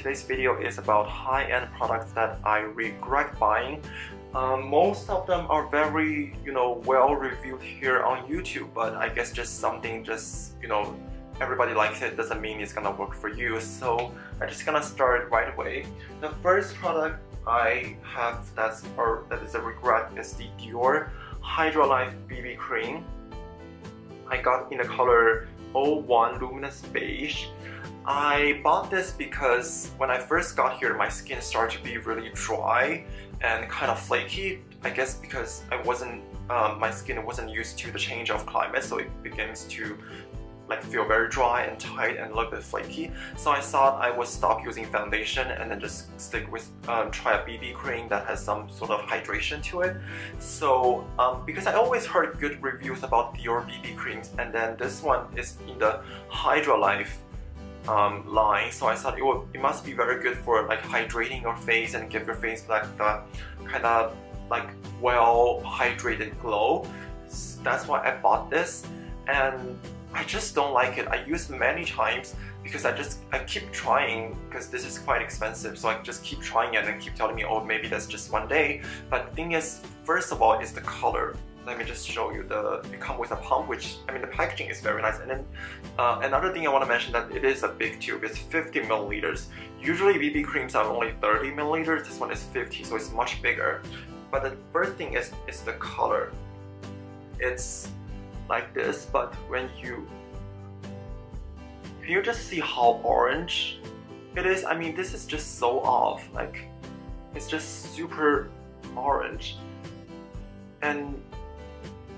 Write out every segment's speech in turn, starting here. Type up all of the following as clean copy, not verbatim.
today's video is about high-end products that I regret buying. Most of them are very, well reviewed here on YouTube, but I guess just something everybody likes it doesn't mean it's gonna work for you. So I'm just gonna start right away. The first product I have that is a regret is the Dior HydraLife BB Cream. I got in the color 01 Luminous Beige. I bought this because when I first got here, my skin started to be really dry and kind of flaky. I guess because my skin wasn't used to the change of climate, so it begins to feel very dry and tight and a little bit flaky. So I thought I would stop using foundation and then just stick with try a BB cream that has some sort of hydration to it. So because I always heard good reviews about Dior BB creams, and then this one is in the HydraLife line, so I thought it must be very good for hydrating your face and give your face the kind of well hydrated glow. That's why I bought this, and I just don't like it. I used many times because I keep trying, because this is quite expensive, so I just keep trying it and keep telling me, oh, maybe that's just one day. But the thing is, first of all, is the color. Let me just show you it comes with a pump, which, the packaging is very nice. And then another thing I want to mention, that it is a big tube. It's 50 milliliters. Usually BB creams are only 30 milliliters. This one is 50, so it's much bigger. But the first thing is the color. It's like this, but can you just see how orange it is? This is just so off. It's just super orange. And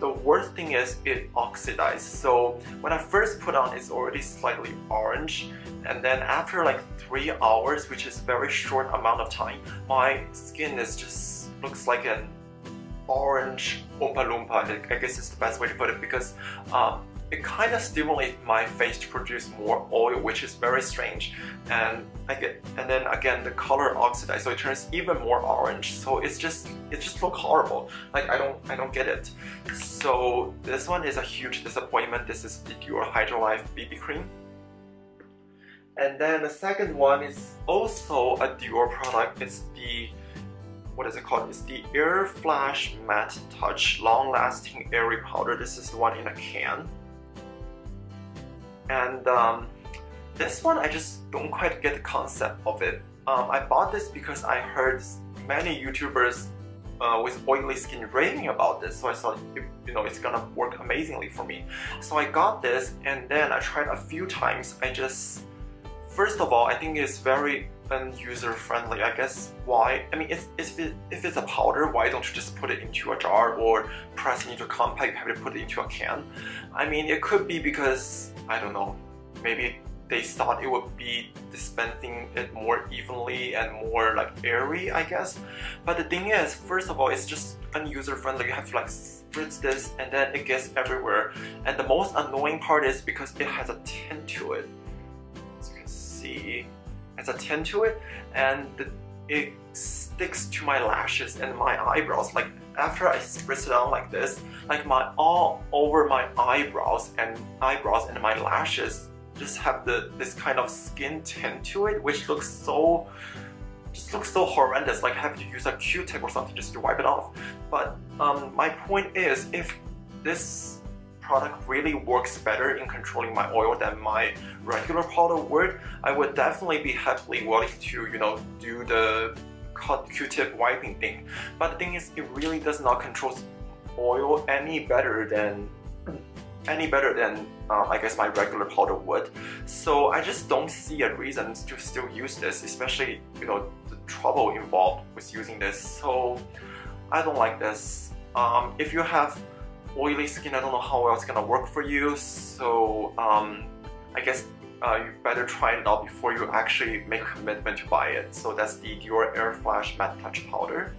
the worst thing is it oxidized. So when I first put on, it's already slightly orange, and then after 3 hours, which is a very short amount of time, my skin looks like an orange Oompa Loompa. I guess it's the best way to put it, because it kind of stimulates my face to produce more oil, which is very strange. And then again, the color oxidized, so it turns even more orange. So it just looks horrible. I don't get it. So this one is a huge disappointment. This is the Dior HydraLife BB cream. And then the second one is also a Dior product. It's the, what is it called? It's the Airflash Matte Touch Long Lasting Airy Powder. This is the one in a can. And this one, I just don't quite get the concept of it. I bought this because I heard many YouTubers with oily skin raving about this, so I thought it's gonna work amazingly for me. So I got this, and then I tried a few times. First of all, I think it's very user friendly. I guess why? If it's a powder, why don't you just put it into a jar or press it into a compact? You have to put it into a can. It could be because, I don't know, maybe they thought it would be dispensing it more evenly and more airy, I guess. But the thing is, first of all, it's just user friendly. You have to spritz this, and then it gets everywhere. And the most annoying part is because it has a tint to it. As you can see, it's a tint to it, and it sticks to my lashes and my eyebrows. After I spritz it on like this, all over my eyebrows and my lashes just have this kind of skin tint to it, which looks so horrendous. I have to use a Q-tip or something just to wipe it off. But my point is, if this product really works better in controlling my oil than my regular powder would, I would definitely be happily willing to do the Q-tip wiping thing. But the thing is, it really does not control oil any better than I guess my regular powder would. So I just don't see a reason to still use this, especially the trouble involved with using this. So I don't like this. If you have oily skin, I don't know how well it's gonna work for you. So I guess you better try it out before you actually make a commitment to buy it. So that's the Dior Airflash Matte Touch Powder.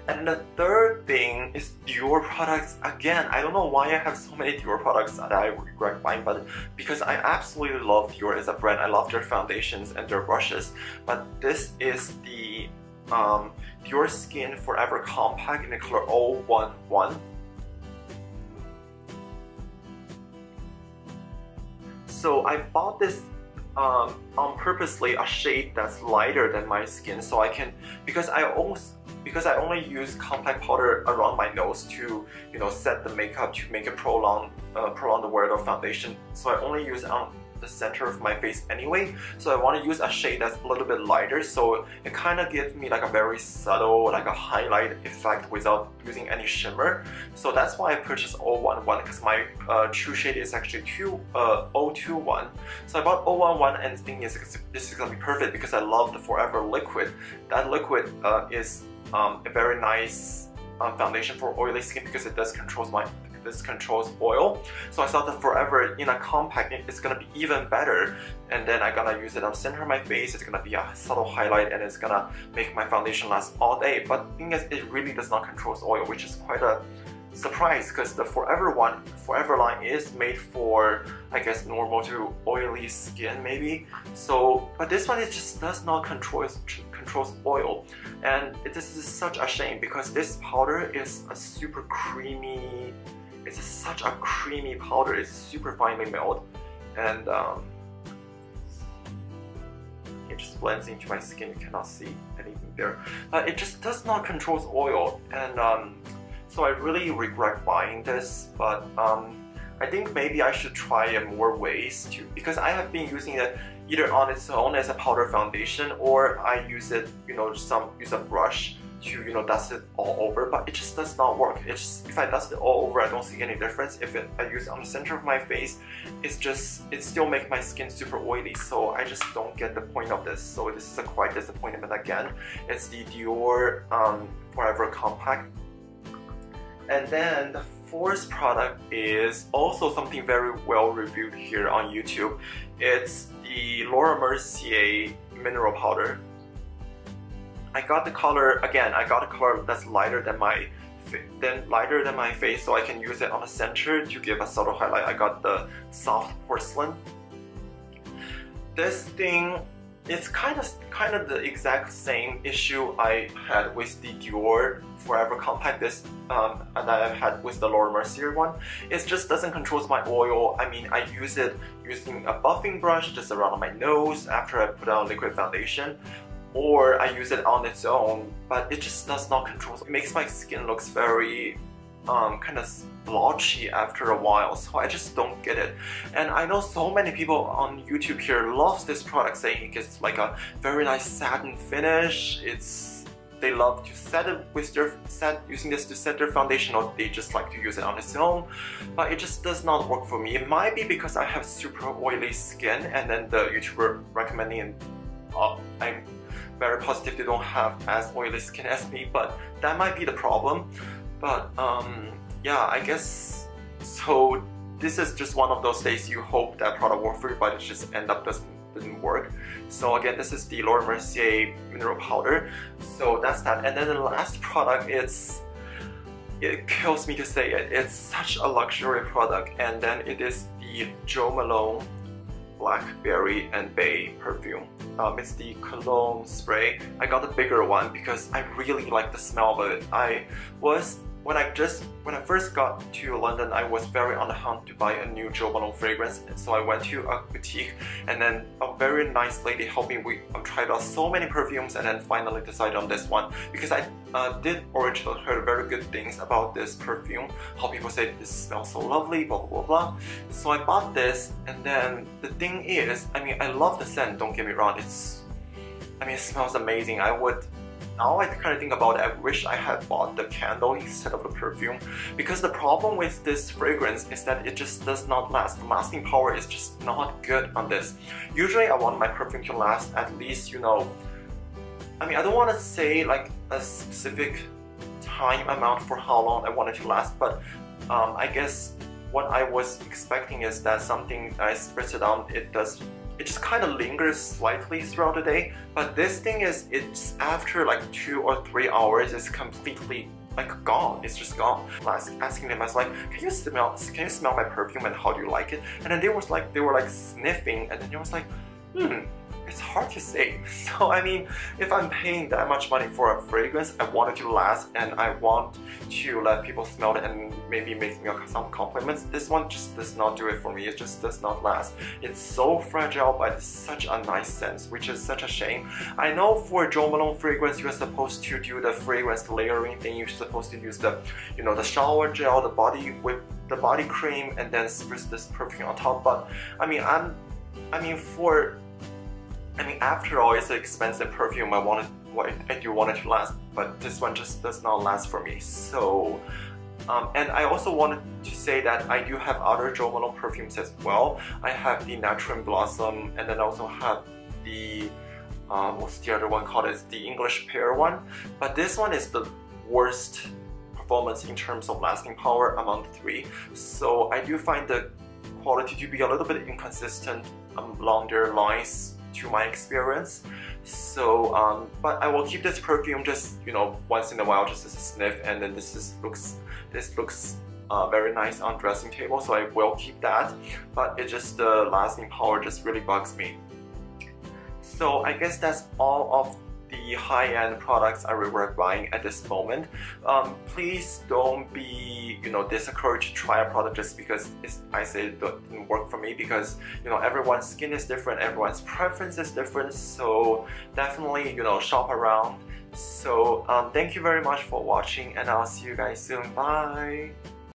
And the third thing is Dior products. Again, I don't know why I have so many Dior products that I regret buying, but because I absolutely love Dior as a brand. I love their foundations and their brushes. But this is the DiorSkin Forever Compact in the color 011. So I bought this on purposely a shade that's lighter than my skin, so I can, because I only use compact powder around my nose to, you know, set the makeup to make it prolong the wear of foundation. So I only use it on the center of my face anyway. So I want to use a shade that's a little bit lighter, so it kind of gives me like a very subtle, like a highlight effect without using any shimmer. So that's why I purchased 011, because my true shade is actually 021. So I bought 011, and the thing is, this is gonna be perfect because I love the Forever liquid. That liquid is a very nice foundation for oily skin because it does controls oil. So I thought the Forever in a compact it's gonna be even better, and then I'm gonna use it on the center of my face. It's gonna be a subtle highlight, and it's gonna make my foundation last all day. But the thing is, it really does not control oil, which is quite a surprise because the Forever line is made for, I guess, normal to oily skin maybe. So, but this one, it just does not controls oil, and this is such a shame because this powder is a super creamy. It's such a creamy powder. It's super finely milled, and it just blends into my skin. You cannot see anything there. It just does not control oil, and so I really regret buying this. But I think maybe I should try it more ways too, because I have been using it either on its own as a powder foundation, or I use it, you know, use a brush to, you know, dust it all over, but it just does not work. It's just, if I dust it all over, I don't see any difference. If I use it on the center of my face, it still makes my skin super oily, so I just don't get the point of this. So this is a quite disappointment again. It's the Dior Forever Compact. And then the fourth product is also something very well reviewed here on YouTube. It's the Laura Mercier mineral powder. I got the color, again, I got a color that's lighter than my face, so I can use it on the center to give a subtle highlight. I got the soft porcelain. This thing, it's kind of the exact same issue I had with the Dior Forever Compact, and I had with the Laura Mercier one. It just doesn't control my oil. I mean, I use it using a buffing brush just around my nose after I put on liquid foundation, or I use it on its own, but it just does not control. It makes my skin looks very kind of splotchy after a while, so I just don't get it. And I know so many people on YouTube here loves this product, saying it gets like a very nice satin finish. They love to set it with using this to set their foundation, or they just like to use it on its own. But it just does not work for me. It might be because I have super oily skin, and then the YouTuber recommending it, I'm very positive they don't have as oily skin as me, but that might be the problem. But yeah, I guess so. This is just one of those days you hope that product works for you, but it just doesn't work. So again, this is the Laura Mercier mineral powder. So that's that. And then the last product, it kills me to say it. It's such a luxury product, and then it is the Malone Blackberry and Beige perfume. It's the Colone spray. I got the bigger one because I really like the smell of it. When I first got to London, I was very on the hunt to buy a new Malone fragrance, and so I went to a boutique, and then a very nice lady helped me. We tried out so many perfumes, and then finally decided on this one because I did originally heard very good things about this perfume. How people say this smells so lovely, blah blah blah blah. So I bought this, and then the thing is, I mean, I love the scent. Don't get me wrong. It smells amazing. Now I kind of think about it, I wish I had bought the candle instead of the perfume, because the problem with this fragrance is that it just does not last. The lasting power is just not good on this. Usually I want my perfume to last at least, you know, I mean, I don't want to say like a specific time amount for how long I want it to last, but I guess what I was expecting is that something I spritz it on, it just kind of lingers slightly throughout the day. But this thing is, it's after like 2 or 3 hours, it's completely like gone. It's just gone. Asking them, I was like, can you smell my perfume and how do you like it? And then they were like sniffing, and then they was like, it's hard to say. So I mean, if I'm paying that much money for a fragrance, I want it to last and I want to let people smell it and maybe make me some compliments. This one just does not do it for me. It just does not last. It's so fragile, but it's such a nice scent, which is such a shame. I know for Jo Malone fragrance, you're supposed to do the fragrance layering thing. You're supposed to use the, you know, the shower gel, the body whip, the body cream, and then spritz this perfume on top. But I mean, after all, it's an expensive perfume. I do want it to last, but this one just does not last for me. So, and I also wanted to say that I do have other Jo Malone perfumes as well. I have the Natural Blossom, and then I also have the what's the other one called? It's the English Pear one. But this one is the worst performance in terms of lasting power among the three. So I do find the quality to be a little bit inconsistent along their lines to my experience. So but I will keep this perfume just, you know, once in a while, just as a sniff, and then this looks very nice on dressing table, so I will keep that. But it just, the lasting power just really bugs me. So I guess that's all of the high-end products I regret buying at this moment. Please don't be, you know, discouraged to try a product just because I say it didn't work for me, because, you know, everyone's skin is different, everyone's preference is different. So definitely, you know, shop around. So thank you very much for watching, and I'll see you guys soon. Bye.